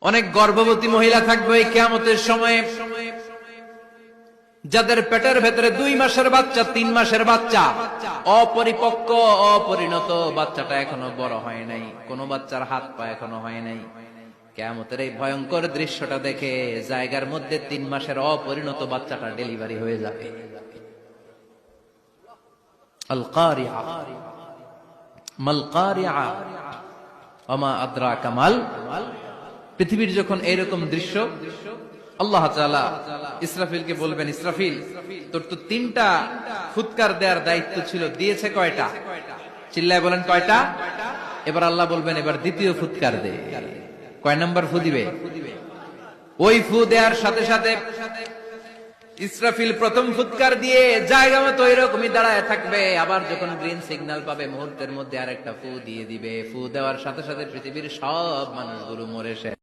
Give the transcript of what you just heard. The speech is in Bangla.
অনেক গর্ভবতী মহিলা থাকবে এই কিয়ামতের সময়ে, যাদের পেটের ভেতরে 2 মাসের বাচ্চা, 3 মাসের বাচ্চা, অপরিপক্ক অপরিণত, বাচ্চাটা এখনো বড় হয় নাই, কোন বাচ্চার হাত পা এখনো হয় নাই। কিয়ামতের এই ভয়ঙ্কর দৃশ্যটা দেখে জায়গার মধ্যে 3 মাসের অপরিণত বাচ্চাটা ডেলিভারি হয়ে যাবে। আল কারিআ মাল কারিআ ওমা আদরাকা মাল। পৃথিবীর যখন এরকম দৃশ্য, আল্লাহ তাআলা ইসরাফিলকে বলবেন, ইসরাফিল তোর তো 3টা ফুৎকার দেওয়ার দায়িত্ব ছিল, দিয়েছে কয়টা? চিল্লায় বলেন কয়টা? এবার আল্লাহ বলবেন এবার দ্বিতীয় ফুৎকার দে। কয় নাম্বার ফু দিবে? ওই ফু দেওয়ার সাথে সাথে ইসরাফিল প্রথম ফুৎকার দিয়ে জায়গা মতো এরকমই দাঁড়ায় থাকবে, আবার যখন গ্রিন সিগন্যাল পাবে মুহূর্তের মধ্যে আরেকটা ফু দিয়ে দিবে। ফু দেওয়ার সাথে সাথে পৃথিবীর সব মানুষগুলো মরে শেষ।